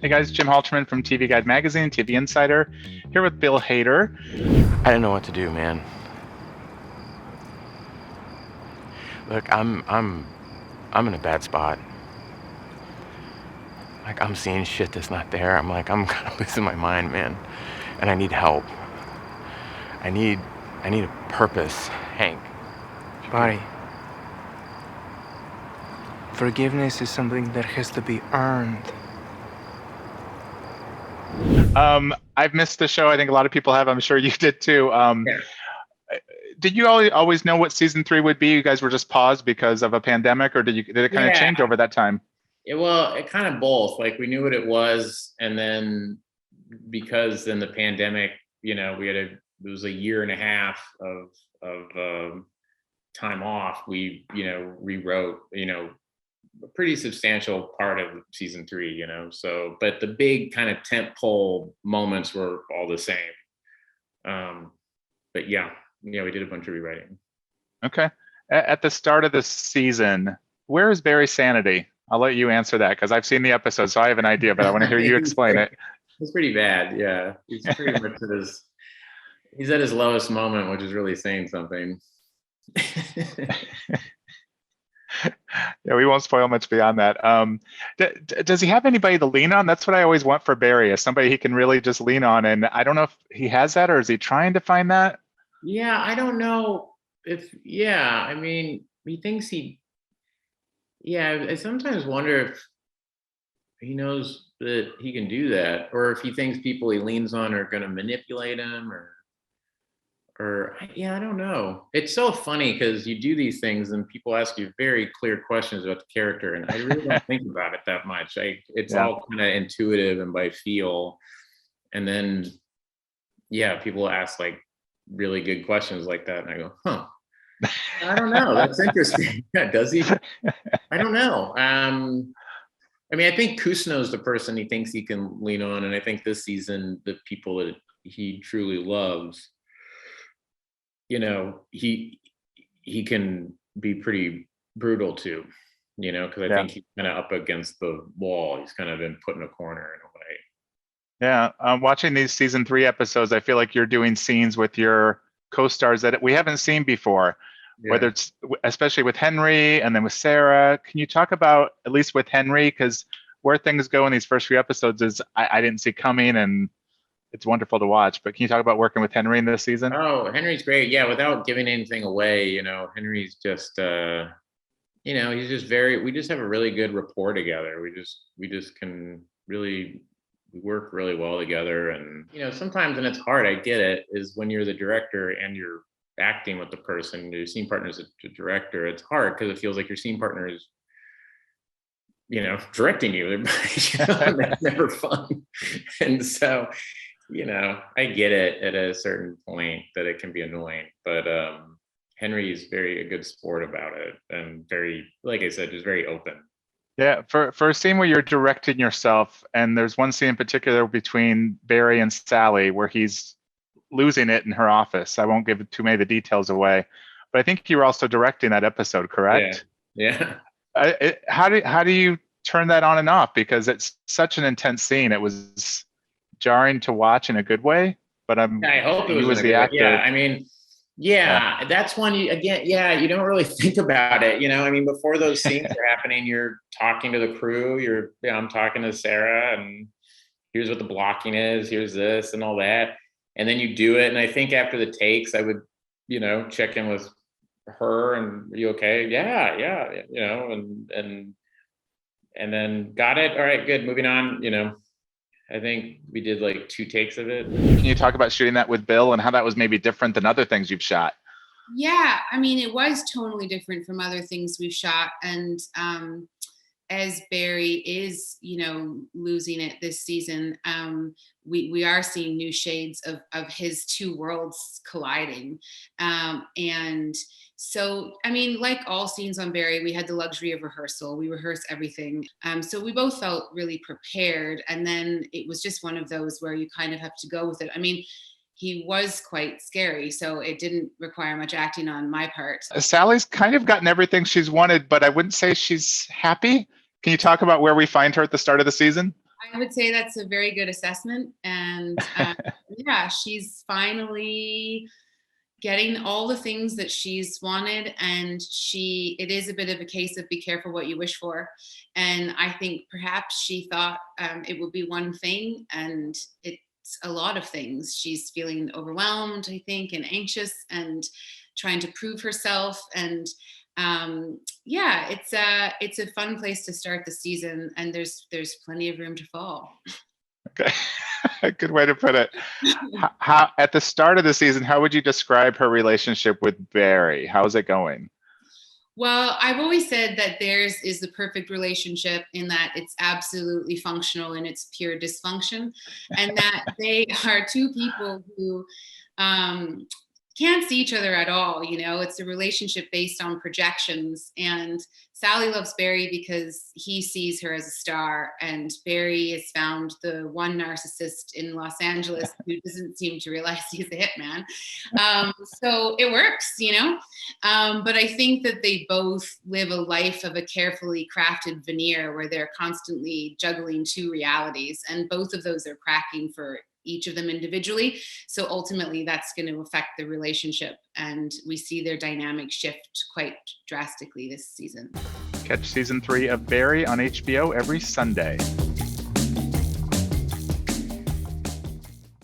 Hey guys, Jim Halterman from TV Guide Magazine, TV Insider, here with Bill Hader. I didn't know what to do, man. Look, I'm in a bad spot. Like, I'm seeing shit that's not there. I'm kind of losing my mind, man. And I need help. I need a purpose, Hank. Buddy, forgiveness is something that has to be earned. I've missed the show. I think a lot of people have. I'm sure you did too. Yeah. Did you always know what season 3 would be? You guys were just paused because of a pandemic, or did it kind of change over that time? It kind of both. Like, we knew what it was, and then because in the pandemic, it was a year and a half of time off. We rewrote a pretty substantial part of season 3. So, but the big kind of tentpole moments were all the same. But yeah, we did a bunch of rewriting. Okay. At the start of the season, where is Barry's sanity? I'll let you answer that because I've seen the episode, so I have an idea, but I want to hear you explain it. It's pretty bad. Yeah, he's pretty much he's at his lowest moment, which is really saying something. Yeah, we won't spoil much beyond that. Does he have anybody to lean on? That's what I always want for Barry, is somebody he can really just lean on. And I don't know if he has that, or is he trying to find that? Yeah, I don't know I mean, he thinks I sometimes wonder if he knows that he can do that, or if he thinks people he leans on are going to manipulate him, or I don't know. It's so funny because you do these things and people ask you very clear questions about the character, and I really don't think about it that much. It's all kind of intuitive and by feel. And then, people ask like really good questions like that, and I go, huh, I don't know. That's interesting. Yeah, does he? I don't know. I mean, I think Kusno's the person he thinks he can lean on, and I think this season the people that he truly loves, he can be pretty brutal too, because I think he's kind of up against the wall. He's kind of been put in a corner in a way. Yeah, watching these season 3 episodes, I feel like you're doing scenes with your co-stars that we haven't seen before, whether it's especially with Henry and then with Sarah. Can you talk about, at least with Henry, because where things go in these first few episodes is I didn't see coming, and it's wonderful to watch. But can you talk about working with Henry in this season? Oh, Henry's great. Yeah, without giving anything away, Henry's just, he's just we just have a really good rapport together. We just can really work really well together. And, sometimes, and it's hard, I get it, is when you're the director and you're acting with the person, your scene partner is a director, it's hard because it feels like your scene partner is, directing you. That's never fun. And so, I get it at a certain point that it can be annoying, but Henry is a good sport about it, and very, like I said, just very open. Yeah, for a scene where you're directing yourself, and there's one scene in particular between Barry and Sally where he's losing it in her office. I won't give too many of the details away, but I think you were also directing that episode, correct? Yeah. How do you turn that on and off? Because it's such an intense scene. It was jarring to watch in a good way, but I hope it was the actor. Yeah, I mean, that's one you don't really think about it. I mean, before those scenes are happening, you're talking to the crew. I'm talking to Sarah, and here's what the blocking is. Here's this and all that, and then you do it. And I think after the takes, I would, check in with her, and are you okay? Yeah, and then got it. All right, good. Moving on. I think we did like 2 takes of it. Can you talk about shooting that with Bill and how that was maybe different than other things you've shot? Yeah, I mean, it was totally different from other things we've shot. And as Barry is, losing it this season, we are seeing new shades of his 2 worlds colliding. And so, I mean, like all scenes on Barry, we had the luxury of rehearsal. We rehearsed everything. So we both felt really prepared. And then it was just one of those where you kind of have to go with it. I mean, he was quite scary, so it didn't require much acting on my part. Sally's kind of gotten everything she's wanted, but I wouldn't say she's happy. Can you talk about where we find her at the start of the season? I would say that's a very good assessment. And yeah, she's finally getting all the things that she's wanted. And it is a bit of a case of be careful what you wish for. And I think perhaps she thought it would be one thing, and it's a lot of things. She's feeling overwhelmed, I think, and anxious and trying to prove herself. And yeah, it's a fun place to start the season, and there's plenty of room to fall. Okay. Good way to put it. How at the start of the season, how would you describe her relationship with Barry? How's it going? Well, I've always said that theirs is the perfect relationship in that it's absolutely functional and it's pure dysfunction, and that they are two people who can't see each other at all. You know, it's a relationship based on projections, and Sally loves Barry because he sees her as a star, and Barry has found the one narcissist in Los Angeles who doesn't seem to realize he's a hitman. So it works, you know. But I think that they both live a life of a carefully crafted veneer where they're constantly juggling two realities, and both of those are cracking for each of them individually. So ultimately that's going to affect the relationship, and we see their dynamic shift quite drastically this season. Catch season 3 of Barry on HBO every Sunday.